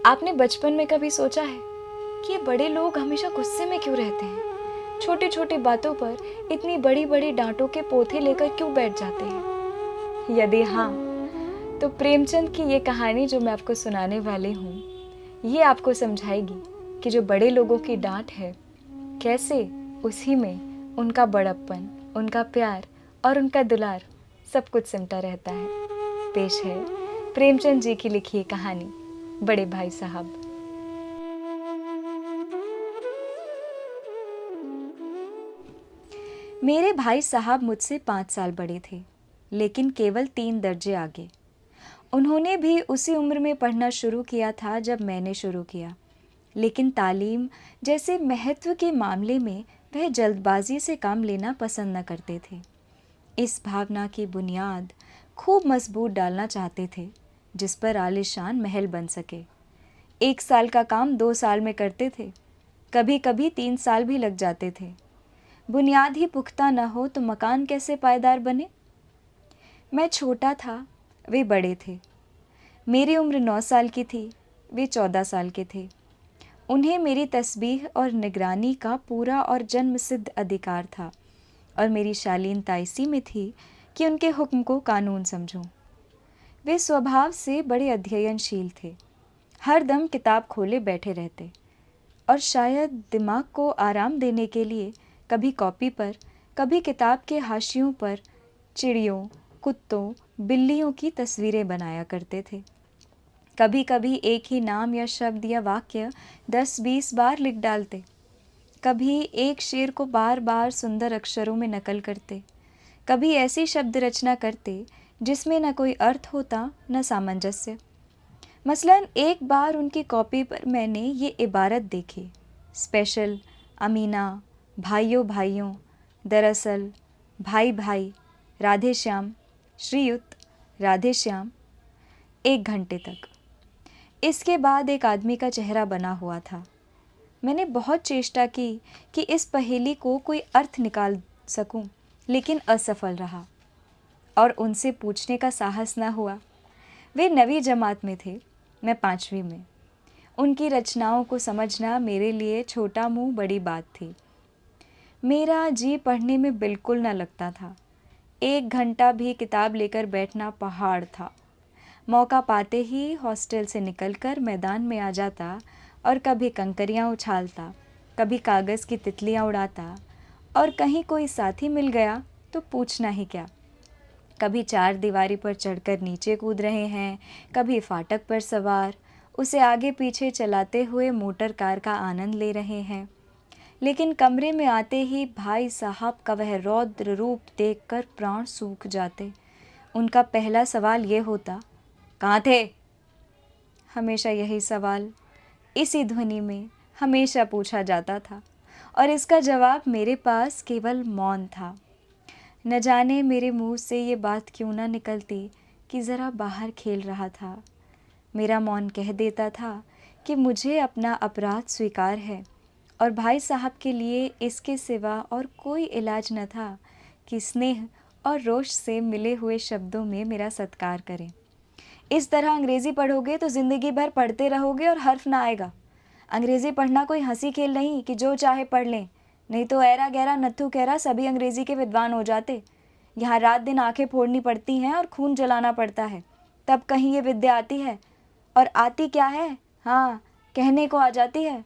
आपने बचपन में कभी सोचा है कि ये बड़े लोग हमेशा गुस्से में क्यों रहते हैं? छोटी छोटी बातों पर इतनी बड़ी बड़ी डांटों के पोथे लेकर क्यों बैठ जाते हैं? यदि हाँ, तो प्रेमचंद की ये कहानी जो मैं आपको सुनाने वाली हूँ, ये आपको समझाएगी कि जो बड़े लोगों की डांट है, कैसे उसी में उनका बड़प्पन, उनका प्यार और उनका दुलार सब कुछ सिमटा रहता है। पेश है प्रेमचंद जी की लिखी कहानी बड़े भाई साहब। मेरे भाई साहब मुझसे 5 साल बड़े थे, लेकिन केवल 3 दर्जे आगे। उन्होंने भी उसी उम्र में पढ़ना शुरू किया था जब मैंने शुरू किया, लेकिन तालीम जैसे महत्व के मामले में वह जल्दबाजी से काम लेना पसंद न करते थे। इस भावना की बुनियाद खूब मजबूत डालना चाहते थे, जिस पर आलीशान महल बन सके। 1 साल का काम 2 साल में करते थे, कभी कभी 3 साल भी लग जाते थे। बुनियाद ही पुख्ता न हो तो मकान कैसे पायदार बने? मैं छोटा था, वे बड़े थे। मेरी उम्र 9 साल की थी, वे 14 साल के थे। उन्हें मेरी तस्बीह और निगरानी का पूरा और जन्मसिद्ध अधिकार था, और मेरी शालीनता इसी में थी कि उनके हुक्म को कानून समझूं। वे स्वभाव से बड़े अध्ययनशील थे, हर दम किताब खोले बैठे रहते, और शायद दिमाग को आराम देने के लिए कभी कॉपी पर, कभी किताब के हाशियों पर चिड़ियों, कुत्तों, बिल्लियों की तस्वीरें बनाया करते थे। कभी कभी एक ही नाम या शब्द या वाक्य 10-20 बार लिख डालते। कभी एक शेर को बार बार सुंदर अक्षरों में नकल करते। कभी ऐसी शब्द रचना करते जिसमें न कोई अर्थ होता न सामंजस्य। मसलन एक बार उनकी कॉपी पर मैंने ये इबारत देखी, स्पेशल, अमीना, भाइयों भाइयों, दरअसल, भाई भाई, राधे श्याम, श्रीयुत, राधे श्याम। 1 घंटे तक। इसके बाद एक आदमी का चेहरा बना हुआ था। मैंने बहुत चेष्टा की कि इस पहेली को कोई अर्थ निकाल सकूं, लेकिन असफल रहा और उनसे पूछने का साहस न हुआ। वे 9वीं जमात में थे, मैं 5वीं में। उनकी रचनाओं को समझना मेरे लिए छोटा मुंह बड़ी बात थी। मेरा जी पढ़ने में बिल्कुल न लगता था। 1 घंटा भी किताब लेकर बैठना पहाड़ था। मौका पाते ही हॉस्टल से निकलकर मैदान में आ जाता और कभी कंकरियाँ उछालता, कभी कागज़ की तितलियाँ उड़ाता, और कहीं कोई साथी मिल गया तो पूछना ही क्या। कभी 4 दीवारी पर चढ़कर नीचे कूद रहे हैं, कभी फाटक पर सवार, उसे आगे पीछे चलाते हुए मोटर कार का आनंद ले रहे हैं। लेकिन कमरे में आते ही भाई साहब का वह रौद्र रूप देखकर प्राण सूख जाते। उनका पहला सवाल ये होता, कहाँ थे? हमेशा यही सवाल इसी ध्वनि में हमेशा पूछा जाता था, और इसका जवाब मेरे पास केवल मौन था। न जाने मेरे मुंह से ये बात क्यों ना निकलती कि ज़रा बाहर खेल रहा था। मेरा मौन कह देता था कि मुझे अपना अपराध स्वीकार है, और भाई साहब के लिए इसके सिवा और कोई इलाज न था कि स्नेह और रोष से मिले हुए शब्दों में मेरा सत्कार करें। इस तरह अंग्रेज़ी पढ़ोगे तो ज़िंदगी भर पढ़ते रहोगे और हर्फ ना आएगा। अंग्रेज़ी पढ़ना कोई हंसी खेल नहीं कि जो चाहे पढ़ लें, नहीं तो ऐरा गहरा नत्थु कहरा सभी अंग्रेज़ी के विद्वान हो जाते। यहाँ रात दिन आंखें फोड़नी पड़ती हैं और खून जलाना पड़ता है, तब कहीं ये विद्या आती है। और आती क्या है? हाँ, कहने को आ जाती है।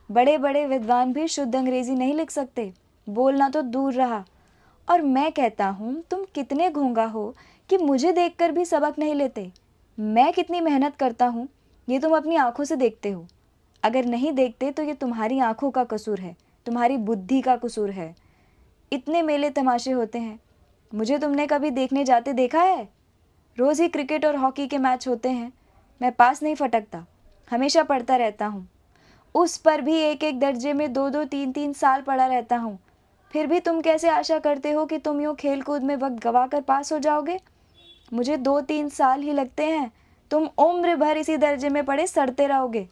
बड़े बड़े विद्वान भी शुद्ध अंग्रेज़ी नहीं लिख सकते, बोलना तो दूर रहा। और मैं कहता हूँ, तुम कितने घोंगा हो कि मुझे देखकर भी सबक नहीं लेते। मैं कितनी मेहनत करता हूँ ये तुम अपनी आंखों से देखते हो। अगर नहीं देखते तो ये तुम्हारी आंखों का कसूर है, तुम्हारी बुद्धि का कसूर है। इतने मेले तमाशे होते हैं, मुझे तुमने कभी देखने जाते देखा है? रोज़ ही क्रिकेट और हॉकी के मैच होते हैं, मैं पास नहीं फटकता, हमेशा पढ़ता रहता हूँ। उस पर भी 1-1 दर्जे में 2-2, 3-3 साल पढ़ा रहता हूँ। फिर भी तुम कैसे आशा करते हो कि तुम यूँ खेल कूद में वक्त गवा कर पास हो जाओगे? मुझे 2-3 साल ही लगते हैं, तुम उम्र भर इसी दर्जे में पढ़े सड़ते रहोगे।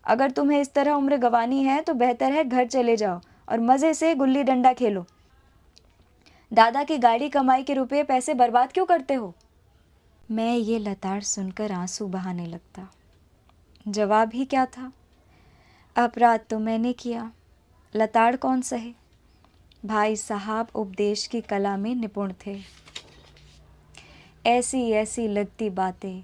अगर तुम्हें इस तरह उम्र गंवानी है तो बेहतर है घर चले जाओ और मज़े से गुल्ली डंडा खेलो। दादा की गाड़ी कमाई के रुपये पैसे बर्बाद क्यों करते हो? मैं ये लताड़ सुनकर आंसू बहाने लगता। जवाब ही क्या था? अपराध तो मैंने किया, लताड़ कौन सहे। भाई साहब उपदेश की कला में निपुण थे। ऐसी ऐसी लगती बातें,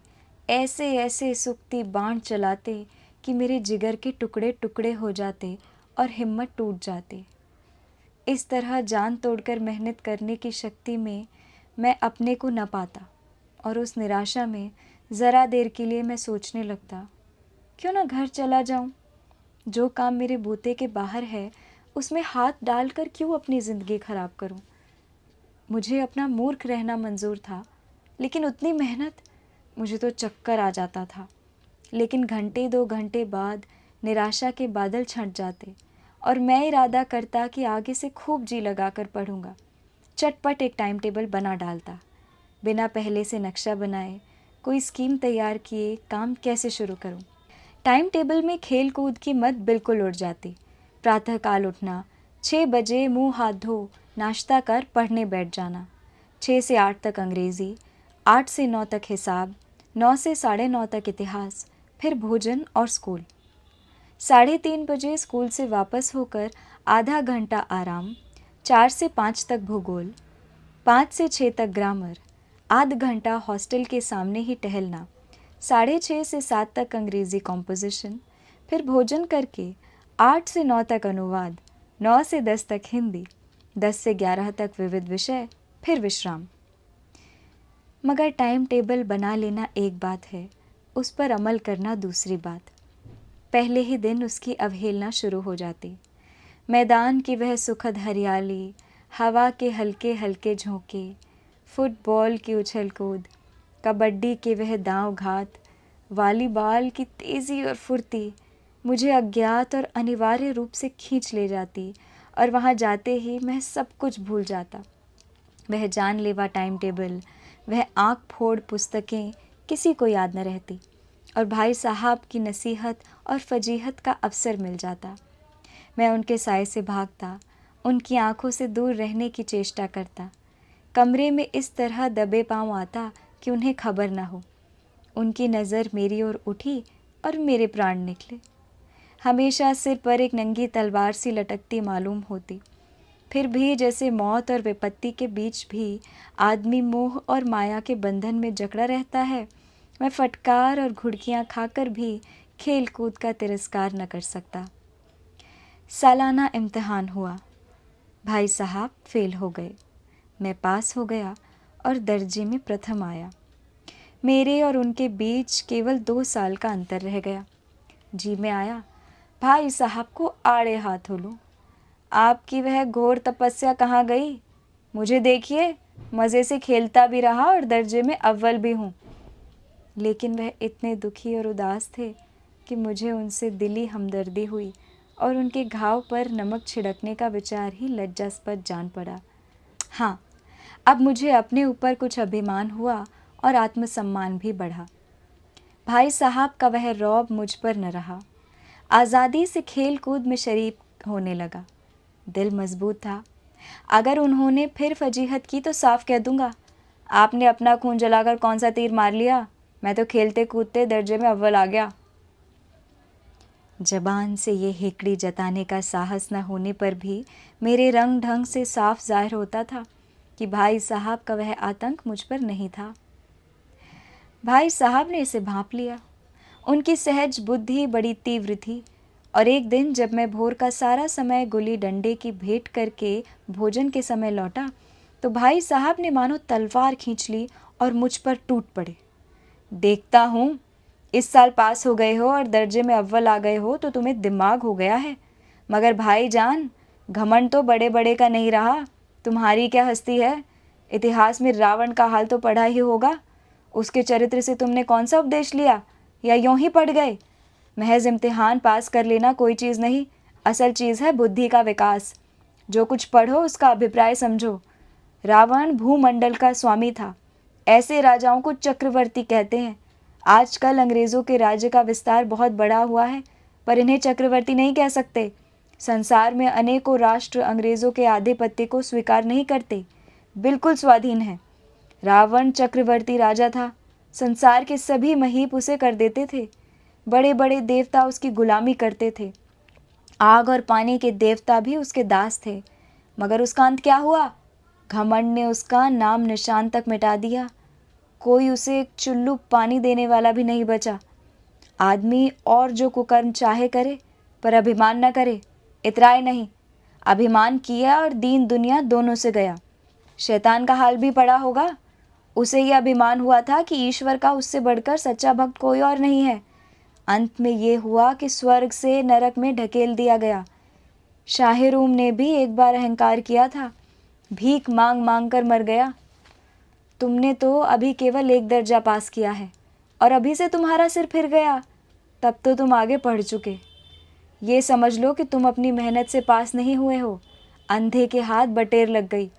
ऐसे ऐसे सूखती बाण चलाते कि मेरे जिगर के टुकड़े टुकड़े हो जाते और हिम्मत टूट जाती। इस तरह जान तोड़कर मेहनत करने की शक्ति में मैं अपने को न पाता और उस निराशा में ज़रा देर के लिए मैं सोचने लगता, क्यों ना घर चला जाऊं? जो काम मेरे बूते के बाहर है उसमें हाथ डालकर क्यों अपनी ज़िंदगी ख़राब करूं? मुझे अपना मूर्ख रहना मंजूर था, लेकिन उतनी मेहनत, मुझे तो चक्कर आ जाता था। लेकिन घंटे 2 घंटे बाद निराशा के बादल छंट जाते और मैं इरादा करता कि आगे से खूब जी लगाकर पढ़ूंगा। चटपट एक टाइम टेबल बना डालता, बिना पहले से नक्शा बनाए, कोई स्कीम तैयार किए काम कैसे शुरू करूं। टाइम टेबल में खेल कूद की मत बिल्कुल उड़ जाती। प्रातःकाल उठना, 6 बजे मुंह हाथ धो नाश्ता कर पढ़ने बैठ जाना। 6 से 8 तक अंग्रेज़ी, 8 से 9 तक हिसाब, 9 से 9:30 तक इतिहास, फिर भोजन और स्कूल। 3:30 बजे स्कूल से वापस होकर आधा घंटा आराम, 4 से 5 तक भूगोल, 5 से 6 तक ग्रामर, आध घंटा हॉस्टल के सामने ही टहलना, 6:30 से 7 तक अंग्रेज़ी कॉम्पोजिशन, फिर भोजन करके 8 से 9 तक अनुवाद, 9 से 10 तक हिंदी, 10 से 11 तक विविध विषय, फिर विश्राम। मगर टाइम टेबल बना लेना एक बात है, उस पर अमल करना दूसरी बात। पहले ही दिन उसकी अवहेलना शुरू हो जाती। मैदान की वह सुखद हरियाली, हवा के हल्के हल्के झोंके, फुटबॉल की उछल कूद, कबड्डी के वह दांव घात, वॉलीबॉल की तेज़ी और फुर्ती मुझे अज्ञात और अनिवार्य रूप से खींच ले जाती और वहाँ जाते ही मैं सब कुछ भूल जाता। वह जानलेवा टाइम टेबल, वह आँख फोड़ पुस्तकें किसी को याद न रहती और भाई साहब की नसीहत और फजीहत का अवसर मिल जाता। मैं उनके साए से भागता, उनकी आँखों से दूर रहने की चेष्टा करता। कमरे में इस तरह दबे पाँव आता कि उन्हें खबर न हो। उनकी नज़र मेरी ओर उठी और मेरे प्राण निकले। हमेशा सिर पर एक नंगी तलवार सी लटकती मालूम होती। फिर भी जैसे मौत और विपत्ति के बीच भी आदमी मोह और माया के बंधन में जकड़ा रहता है, मैं फटकार और घुड़कियाँ खाकर भी खेल कूद का तिरस्कार न कर सकता। सालाना इम्तिहान हुआ। भाई साहब फेल हो गए, मैं पास हो गया और दर्जे में प्रथम आया। मेरे और उनके बीच केवल 2 साल का अंतर रह गया। जी में आया, भाई साहब को आड़े हाथों लूं। आपकी वह घोर तपस्या कहाँ गई? मुझे देखिए, मज़े से खेलता भी रहा और दर्जे में अव्वल भी हूँ। लेकिन वह इतने दुखी और उदास थे कि मुझे उनसे दिली हमदर्दी हुई और उनके घाव पर नमक छिड़कने का विचार ही लज्जास्पद जान पड़ा। हाँ, अब मुझे अपने ऊपर कुछ अभिमान हुआ और आत्मसम्मान भी बढ़ा। भाई साहब का वह रौब मुझ पर न रहा। आज़ादी से खेल कूद में शरीक होने लगा। दिल मजबूत था। अगर उन्होंने फिर फजीहत की तो साफ कह दूंगा, आपने अपना खून जलाकर कौन सा तीर मार लिया? मैं तो खेलते कूदते दर्जे में अव्वल आ गया। जबान से ये हेकड़ी जताने का साहस न होने पर भी मेरे रंग ढंग से साफ जाहिर होता था कि भाई साहब का वह आतंक मुझ पर नहीं था। भाई साहब ने इसे भांप लिया। उनकी सहज बुद्धि बड़ी तीव्र थी और एक दिन जब मैं भोर का सारा समय गुली डंडे की भेंट करके भोजन के समय लौटा, तो भाई साहब ने मानो तलवार खींच ली और मुझ पर टूट पड़े। देखता हूँ, इस साल पास हो गए हो और दर्जे में अव्वल आ गए हो तो तुम्हें दिमाग हो गया है, मगर भाईजान, घमंड तो बड़े बड़े का नहीं रहा। तुम्हारी क्या हस्ती है? इतिहास में रावण का हाल तो पढ़ा ही होगा। उसके चरित्र से तुमने कौन सा उपदेश लिया, या यूं ही पढ़ गए? महज इम्तिहान पास कर लेना कोई चीज़ नहीं, असल चीज़ है बुद्धि का विकास। जो कुछ पढ़ो उसका अभिप्राय समझो। रावण भूमंडल का स्वामी था। ऐसे राजाओं को चक्रवर्ती कहते हैं। आजकल अंग्रेज़ों के राज्य का विस्तार बहुत बड़ा हुआ है, पर इन्हें चक्रवर्ती नहीं कह सकते। संसार में अनेकों राष्ट्र अंग्रेज़ों के आधिपत्य को स्वीकार नहीं करते, बिल्कुल स्वाधीन है। रावण चक्रवर्ती राजा था। संसार के सभी महीप उसे कर देते थे। बड़े बड़े देवता उसकी गुलामी करते थे। आग और पानी के देवता भी उसके दास थे। मगर उसका अंत क्या हुआ? घमंड ने उसका नाम निशान तक मिटा दिया। कोई उसे एक चुल्लू पानी देने वाला भी नहीं बचा। आदमी और जो कुकर्म चाहे करे, पर अभिमान न करे, इतराए नहीं। अभिमान किया और दीन दुनिया दोनों से गया। शैतान का हाल भी पड़ा होगा। उसे यह अभिमान हुआ था कि ईश्वर का उससे बढ़कर सच्चा भक्त कोई और नहीं है। अंत में ये हुआ कि स्वर्ग से नरक में ढकेल दिया गया। शाह रूम ने भी एक बार अहंकार किया था, भीख मांग मांग कर मर गया। तुमने तो अभी केवल एक दर्जा पास किया है और अभी से तुम्हारा सिर फिर गया। तब तो तुम आगे पढ़ चुके। ये समझ लो कि तुम अपनी मेहनत से पास नहीं हुए हो। अंधे के हाथ बटेर लग गई।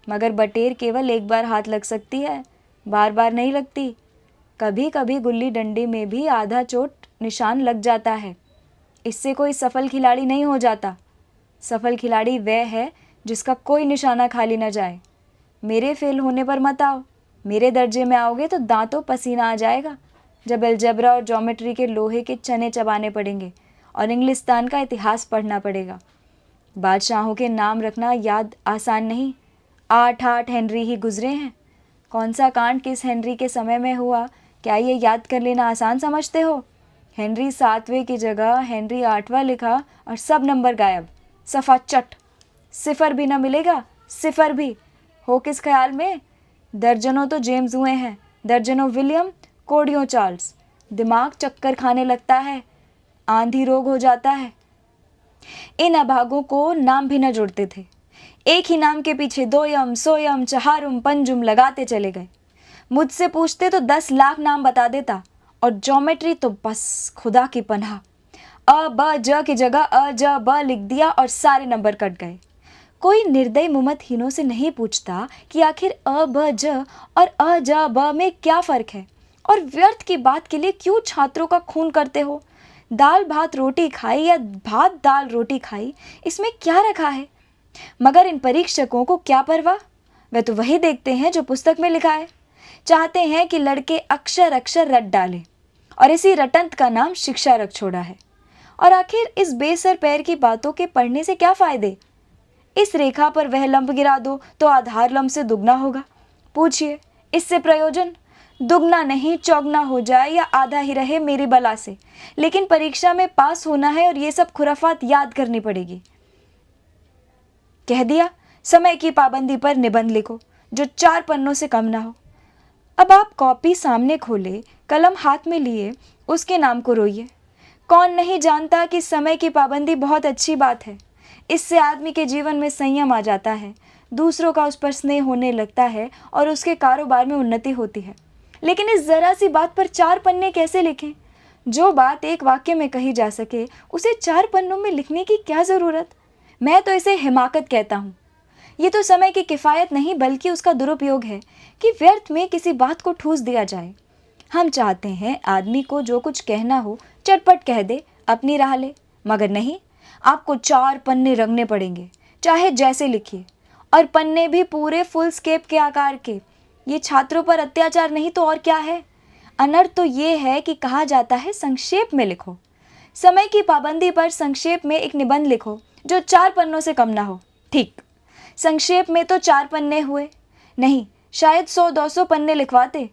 मगर बटेर केवल एक बार हाथ लग सकती है, बार बार नहीं लगती। कभी कभी गुल्ली डंडे में भी आधा चोट निशान लग जाता है। इससे कोई सफल खिलाड़ी नहीं हो जाता। सफल खिलाड़ी वह है जिसका कोई निशाना खाली न जाए। मेरे फेल होने पर मत आओ। मेरे दर्जे में आओगे तो दांतों पसीना आ जाएगा जब अलजबरा और ज्योमेट्री के लोहे के चने चबाने पड़ेंगे और इंग्लिस्तान का इतिहास पढ़ना पड़ेगा। बादशाहों के नाम रखना याद आसान नहीं। 8 हेनरी ही गुजरे हैं। कौन सा कांड किस हेनरी के समय में हुआ, क्या ये याद कर लेना आसान समझते हो? हेनरी 7वें की जगह हेनरी 8वां लिखा और सब नंबर गायब। सफ़ा चट। सिफर भी ना मिलेगा, सिफर भी। हो किस ख्याल में? दर्जनों तो जेम्स हुए हैं, दर्जनों विलियम, कोड़ियों चार्ल्स। दिमाग चक्कर खाने लगता है, आंधी रोग हो जाता है। इन अभागों को नाम भी न जुड़ते थे। एक ही नाम के पीछे दोयम सोयम चहारुम पंजुम लगाते चले गए। मुझसे पूछते तो 10 लाख नाम बता देता। और ज्योमेट्री तो बस खुदा की पनाह। अ ब ज की जगह अ ज ब लिख दिया और सारे नंबर कट गए। कोई निर्दयी मुमतहीनों से नहीं पूछता कि आखिर अ ब ज और अ ज ब में क्या फ़र्क है, और व्यर्थ की बात के लिए क्यों छात्रों का खून करते हो? दाल भात रोटी खाई या भात दाल रोटी खाई, इसमें क्या रखा है? मगर इन परीक्षकों को क्या परवाह? वे तो वही देखते हैं जो पुस्तक में लिखा है। चाहते हैं कि लड़के अक्षर अक्षर रट डालें, और इसी रटंत का नाम शिक्षा रख छोड़ा है। और आखिर इस बेसर पैर की बातों के पढ़ने से क्या फ़ायदे? इस रेखा पर वह लंब गिरा दो तो आधार लंब से दुगना होगा। पूछिए, इससे प्रयोजन? दुगना नहीं, चौगना हो जाए या आधा ही रहे मेरी बला से, लेकिन परीक्षा में पास होना है और ये सब खुराफात याद करनी पड़ेगी। कह दिया, समय की पाबंदी पर निबंध लिखो जो 4 पन्नों से कम ना हो। अब आप कॉपी सामने खोले, कलम हाथ में लिए, उसके नाम को रोइए। कौन नहीं जानता कि समय की पाबंदी बहुत अच्छी बात है। इससे आदमी के जीवन में संयम आ जाता है, दूसरों का उस पर स्नेह होने लगता है और उसके कारोबार में उन्नति होती है। लेकिन इस ज़रा सी बात पर 4 पन्ने कैसे लिखें? जो बात एक वाक्य में कही जा सके, उसे 4 पन्नों में लिखने की क्या ज़रूरत? मैं तो इसे हिमाकत कहता हूँ। ये तो समय की किफ़ायत नहीं बल्कि उसका दुरुपयोग है कि व्यर्थ में किसी बात को ठूस दिया जाए। हम चाहते हैं आदमी को जो कुछ कहना हो चटपट कह दे, अपनी राह ले। मगर नहीं, आपको 4 पन्ने रंगने पड़ेंगे, चाहे जैसे लिखिए, और पन्ने भी पूरे फुल स्केप के आकार के। ये छात्रों पर अत्याचार नहीं तो और क्या है? अनर्थ तो ये है कि कहा जाता है संक्षेप में लिखो। समय की पाबंदी पर संक्षेप में एक निबंध लिखो जो 4 पन्नों से कम ना हो। ठीक, संक्षेप में तो 4 पन्ने हुए नहीं, शायद 100-200 पन्ने लिखवाते।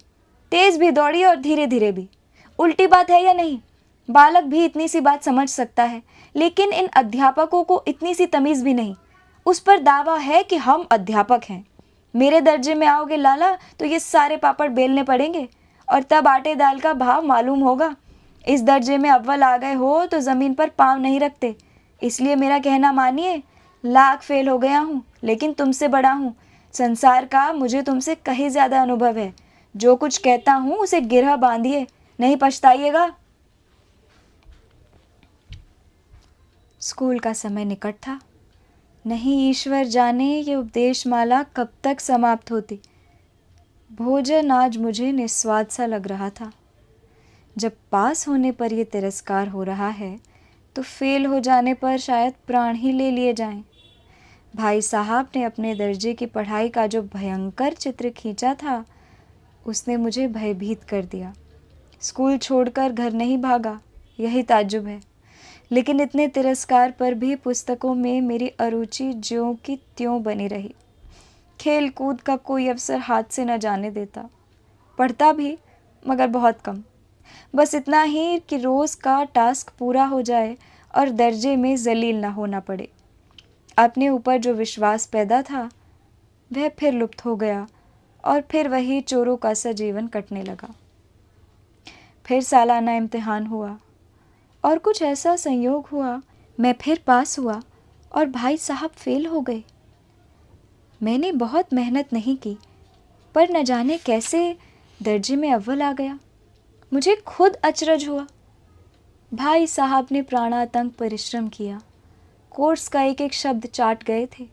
तेज भी दौड़ी और धीरे धीरे भी। उल्टी बात है या नहीं? बालक भी इतनी सी बात समझ सकता है, लेकिन इन अध्यापकों को इतनी सी तमीज़ भी नहीं। उस पर दावा है कि हम अध्यापक हैं। मेरे दर्जे में आओगे लाला तो ये सारे पापड़ बेलने पड़ेंगे, और तब आटे दाल का भाव मालूम होगा। इस दर्जे में अव्वल आ गए हो तो ज़मीन पर पाँव नहीं रखते। इसलिए मेरा कहना मानिए, लाख फेल हो गया हूँ लेकिन तुमसे बड़ा हूँ। संसार का मुझे तुमसे कहीं ज़्यादा अनुभव है। जो कुछ कहता हूँ उसे गिरह बांधिए, नहीं पछताइएगा। स्कूल का समय निकट था। नहीं ईश्वर जाने ये उपदेश माला कब तक समाप्त होती। भोजन आज मुझे निस्वाद सा लग रहा था। जब पास होने पर यह तिरस्कार हो रहा है तो फेल हो जाने पर शायद प्राण ही ले लिए जाएं। भाई साहब ने अपने दर्जे की पढ़ाई का जो भयंकर चित्र खींचा था, उसने मुझे भयभीत कर दिया। स्कूल छोड़कर घर नहीं भागा, यही ताज्जुब है। लेकिन इतने तिरस्कार पर भी पुस्तकों में मेरी अरुचि ज्यों की त्यों बनी रही। खेल कूद का कोई अवसर हाथ से न जाने देता। पढ़ता भी, मगर बहुत कम। बस इतना ही कि रोज़ का टास्क पूरा हो जाए और दर्जे में जलील ना होना पड़े। अपने ऊपर जो विश्वास पैदा था वह फिर लुप्त हो गया और फिर वही चोरों का सा जीवन कटने लगा। फिर सालाना इम्तिहान हुआ और कुछ ऐसा संयोग हुआ, मैं फिर पास हुआ और भाई साहब फेल हो गए। मैंने बहुत मेहनत नहीं की, पर न जाने कैसे दर्जे में अव्वल आ गया। मुझे खुद अचरज हुआ। भाई साहब ने प्राणांतक परिश्रम किया, कोर्स का एक एक शब्द चाट गए थे।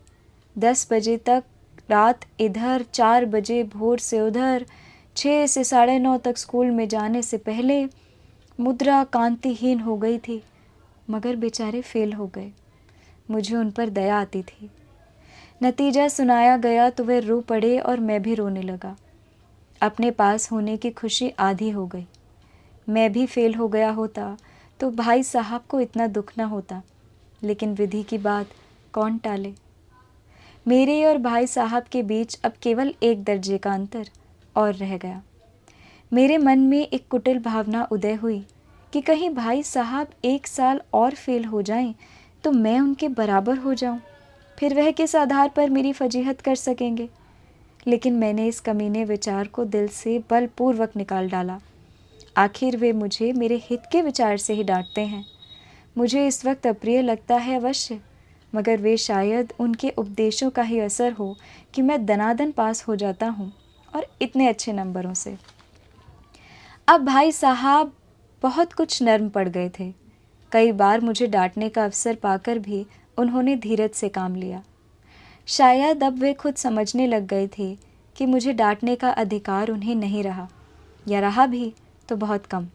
10 बजे तक रात इधर, 4 बजे भोर से उधर, 6 से 9:30 तक स्कूल में जाने से पहले मुद्रा कांतिहीन हो गई थी, मगर बेचारे फेल हो गए। मुझे उन पर दया आती थी। नतीजा सुनाया गया तो वे रो पड़े और मैं भी रोने लगा। अपने पास होने की खुशी आधी हो गई। मैं भी फेल हो गया होता तो भाई साहब को इतना दुख न होता, लेकिन विधि की बात कौन टाले। मेरे और भाई साहब के बीच अब केवल 1 दर्जे का अंतर और रह गया। मेरे मन में एक कुटिल भावना उदय हुई कि कहीं भाई साहब 1 साल और फेल हो जाएं तो मैं उनके बराबर हो जाऊं, फिर वह किस आधार पर मेरी फजीहत कर सकेंगे। लेकिन मैंने इस कमीने विचार को दिल से बलपूर्वक निकाल डाला। आखिर वे मुझे मेरे हित के विचार से ही डांटते हैं। मुझे इस वक्त अप्रिय लगता है अवश्य, मगर वे शायद उनके उपदेशों का ही असर हो कि मैं दनादन पास हो जाता हूँ, और इतने अच्छे नंबरों से। अब भाई साहब बहुत कुछ नर्म पड़ गए थे। कई बार मुझे डांटने का अवसर पाकर भी उन्होंने धीरज से काम लिया। शायद अब वे खुद समझने लग गए थे कि मुझे डांटने का अधिकार उन्हें नहीं रहा, या रहा भी तो बहुत कम।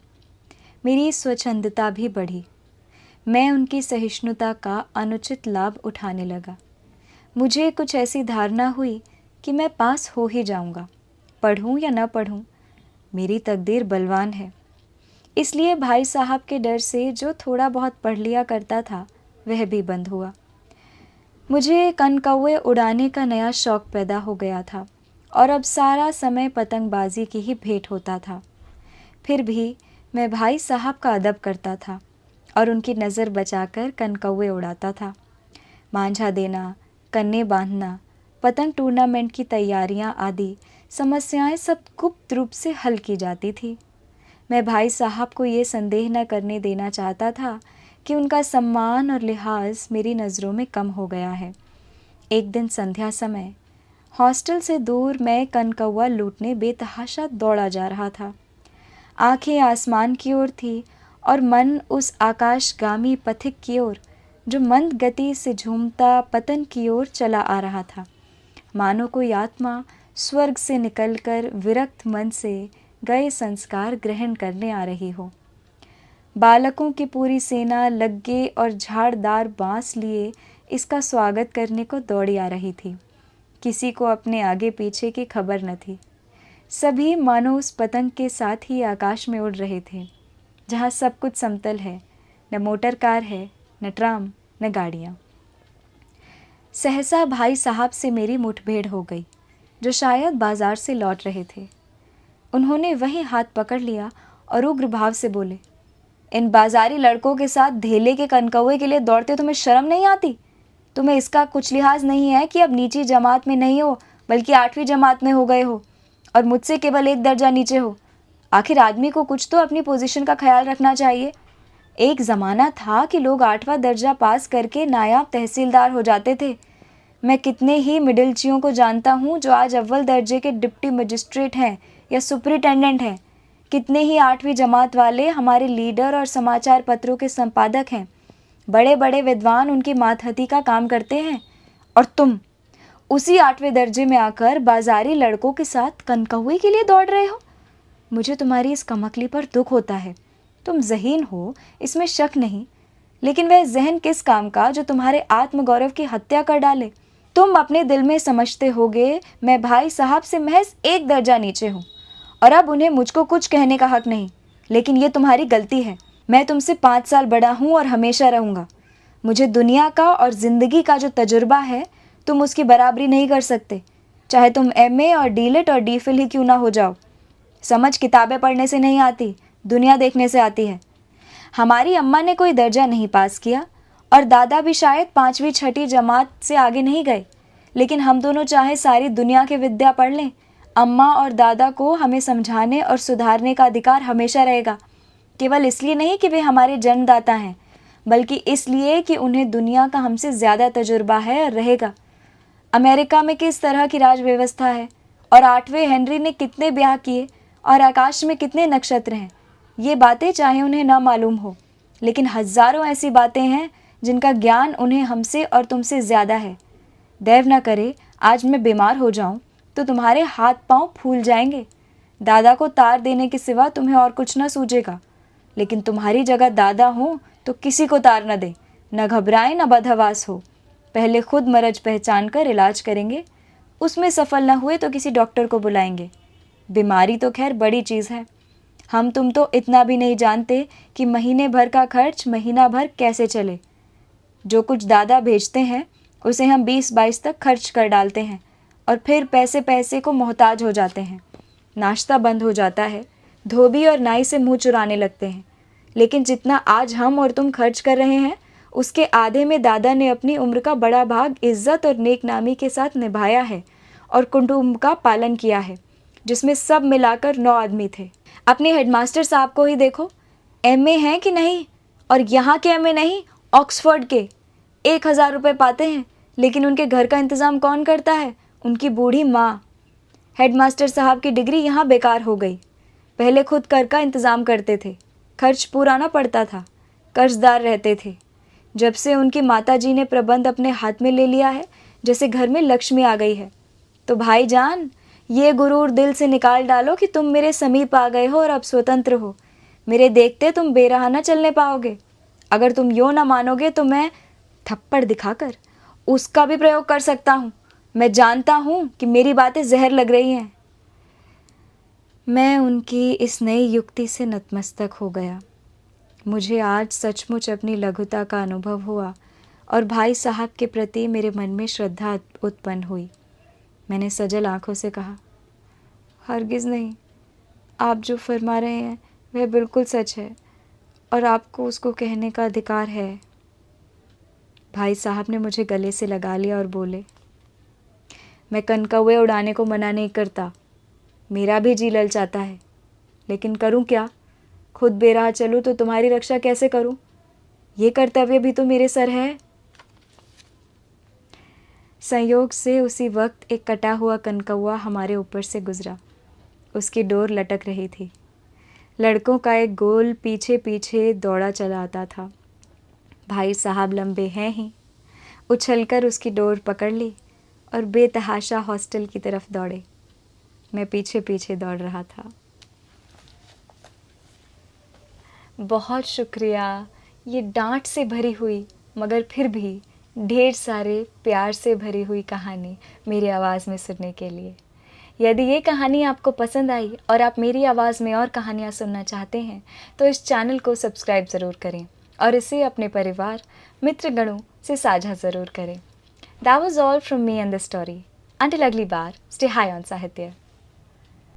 मेरी स्वच्छंदता भी बढ़ी। मैं उनकी सहिष्णुता का अनुचित लाभ उठाने लगा। मुझे कुछ ऐसी धारणा हुई कि मैं पास हो ही जाऊंगा, पढ़ूं या न पढ़ूं, मेरी तकदीर बलवान है। इसलिए भाई साहब के डर से जो थोड़ा बहुत पढ़ लिया करता था वह भी बंद हुआ। मुझे कनकौवे उड़ाने का नया शौक पैदा हो गया था और अब सारा समय पतंगबाजी की ही भेंट होता था। फिर भी मैं भाई साहब का अदब करता था और उनकी नज़र बचाकर कनकौवे उड़ाता था। मांझा देना, कन्ने बांधना, पतंग टूर्नामेंट की तैयारियां आदि समस्याएं सब गुप्त रूप से हल की जाती थी। मैं भाई साहब को ये संदेह न करने देना चाहता था कि उनका सम्मान और लिहाज मेरी नज़रों में कम हो गया है। एक दिन संध्या समय हॉस्टल से दूर मैं कनकौवा लूटने बेतहाशा दौड़ा जा रहा था। आंखें आसमान की ओर थी और मन उस आकाशगामी पथिक की ओर जो मंद गति से झूमता पतन की ओर चला आ रहा था। मानो कोई आत्मा स्वर्ग से निकलकर विरक्त मन से गए संस्कार ग्रहण करने आ रही हो। बालकों की पूरी सेना लग्गे और झाड़दार बांस लिए इसका स्वागत करने को दौड़ी आ रही थी। किसी को अपने आगे पीछे की खबर न थी। सभी मानो उस पतंग के साथ ही आकाश में उड़ रहे थे, जहाँ सब कुछ समतल है, न मोटर कार है, न ट्राम, न गाड़ियाँ। सहसा भाई साहब से मेरी मुठभेड़ हो गई, जो शायद बाजार से लौट रहे थे। उन्होंने वहीं हाथ पकड़ लिया और उग्र भाव से बोले, इन बाजारी लड़कों के साथ धेले के कनकौवे के लिए दौड़ते तुम्हें शर्म नहीं आती? तुम्हें इसका कुछ लिहाज नहीं है कि अब नीची जमात में नहीं हो, बल्कि 8वीं जमात में हो गए हो और मुझसे केवल 1 दर्जा नीचे हो। आखिर आदमी को कुछ तो अपनी पोजीशन का ख्याल रखना चाहिए। एक ज़माना था कि लोग 8वां दर्जा पास करके नायाब तहसीलदार हो जाते थे। मैं कितने ही मिडिलचियों को जानता हूँ जो आज अव्वल दर्जे के डिप्टी मजिस्ट्रेट हैं या सुपरिटेंडेंट हैं। कितने ही 8वीं जमात वाले हमारे लीडर और समाचार पत्रों के संपादक हैं। बड़े बड़े विद्वान उनकी मातहती का काम करते हैं, और तुम उसी 8वें दर्जे में आकर बाजारी लड़कों के साथ कनकौवे के लिए दौड़ रहे हो। मुझे तुम्हारी इस कमकली पर दुख होता है। तुम ज़हीन हो, इसमें शक नहीं, लेकिन वह ज़हन किस काम का जो तुम्हारे आत्मगौरव की हत्या कर डाले। तुम अपने दिल में समझते होगे मैं भाई साहब से महज 1 दर्जा नीचे हूँ और अब उन्हें मुझको कुछ कहने का हक नहीं, लेकिन ये तुम्हारी गलती है। मैं तुमसे 5 साल बड़ा हूँ और हमेशा रहूँगा। मुझे दुनिया का और ज़िंदगी का जो तजुर्बा है, तुम उसकी बराबरी नहीं कर सकते, चाहे तुम एमए और डीलिट और डीफिल ही क्यों ना हो जाओ। समझ किताबें पढ़ने से नहीं आती, दुनिया देखने से आती है। हमारी अम्मा ने कोई दर्जा नहीं पास किया और दादा भी शायद 5वीं 6ठी जमात से आगे नहीं गए, लेकिन हम दोनों चाहे सारी दुनिया की विद्या पढ़ लें, अम्मा और दादा को हमें समझाने और सुधारने का अधिकार हमेशा रहेगा। केवल इसलिए नहीं कि वे हमारे जन्मदाता हैं, बल्कि इसलिए कि उन्हें दुनिया का हमसे ज़्यादा तजुर्बा है और रहेगा। अमेरिका में किस तरह की राज व्यवस्था है और 8वें हेनरी ने कितने ब्याह किए और आकाश में कितने नक्षत्र हैं, ये बातें चाहे उन्हें ना मालूम हो, लेकिन हज़ारों ऐसी बातें हैं जिनका ज्ञान उन्हें हमसे और तुमसे ज़्यादा है। दैव ना करे आज मैं बीमार हो जाऊं तो तुम्हारे हाथ पांव फूल जाएंगे। दादा को तार देने के सिवा तुम्हें और कुछ ना सूझेगा, लेकिन तुम्हारी जगह दादा हो तो किसी को तार न दे, न घबराए न बदहवास हो। पहले खुद मरज पहचान कर इलाज करेंगे, उसमें सफल न हुए तो किसी डॉक्टर को बुलाएंगे। बीमारी तो खैर बड़ी चीज़ है, हम तुम तो इतना भी नहीं जानते कि महीने भर का खर्च महीना भर कैसे चले। जो कुछ दादा भेजते हैं उसे हम 20-22 तक खर्च कर डालते हैं और फिर पैसे पैसे को मोहताज हो जाते हैं। नाश्ता बंद हो जाता है, धोबी और नाई से मुंह चुराने लगते हैं। लेकिन जितना आज हम और तुम खर्च कर रहे हैं, उसके आधे में दादा ने अपनी उम्र का बड़ा भाग इज्जत और नेकनामी के साथ निभाया है और कुटुंब का पालन किया है, जिसमें सब मिलाकर 9 आदमी थे। अपने हेडमास्टर साहब को ही देखो, एमए हैं कि नहीं, और यहाँ के एमए नहीं, ऑक्सफोर्ड के। 1000 रुपये पाते हैं, लेकिन उनके घर का इंतज़ाम कौन करता है? उनकी बूढ़ी माँ। हेडमास्टर साहब की डिग्री यहाँ बेकार हो गई। पहले खुद कर का इंतज़ाम करते थे, खर्च पूरा ना पड़ता था, कर्जदार रहते थे। जब से उनकी माताजी ने प्रबंध अपने हाथ में ले लिया है, जैसे घर में लक्ष्मी आ गई है। तो भाईजान, ये गुरूर दिल से निकाल डालो कि तुम मेरे समीप आ गए हो और अब स्वतंत्र हो। मेरे देखते तुम बेरहाना चलने पाओगे। अगर तुम यो ना मानोगे तो मैं थप्पड़ दिखाकर उसका भी प्रयोग कर सकता हूँ। मैं जानता हूँ कि मेरी बातें जहर लग रही हैं। मैं उनकी इस नई युक्ति से नतमस्तक हो गया। मुझे आज सचमुच अपनी लघुता का अनुभव हुआ और भाई साहब के प्रति मेरे मन में श्रद्धा उत्पन्न हुई। मैंने सजल आंखों से कहा, हरगिज़ नहीं, आप जो फरमा रहे हैं वह बिल्कुल सच है और आपको उसको कहने का अधिकार है। भाई साहब ने मुझे गले से लगा लिया और बोले, मैं कनकौवे उड़ाने को मना नहीं करता, मेरा भी जी ललचाता है, लेकिन करूं क्या? खुद बेराह चलूं तो तुम्हारी रक्षा कैसे करूं? ये कर्तव्य भी तो मेरे सर है। संयोग से उसी वक्त एक कटा हुआ कनकौवा हमारे ऊपर से गुजरा। उसकी डोर लटक रही थी। लड़कों का एक गोल पीछे पीछे दौड़ा चला आता था। भाई साहब लंबे हैं ही, उछलकर उसकी डोर पकड़ ली और बेतहाशा हॉस्टल की तरफ दौड़े। मैं पीछे पीछे दौड़ रहा था। बहुत शुक्रिया ये डांट से भरी हुई मगर फिर भी ढेर सारे प्यार से भरी हुई कहानी मेरी आवाज़ में सुनने के लिए। यदि ये कहानी आपको पसंद आई और आप मेरी आवाज़ में और कहानियाँ सुनना चाहते हैं तो इस चैनल को सब्सक्राइब ज़रूर करें और इसे अपने परिवार मित्रगणों से साझा ज़रूर करें। That was all from me and the story. Until अगली बार, stay high on साहित्य।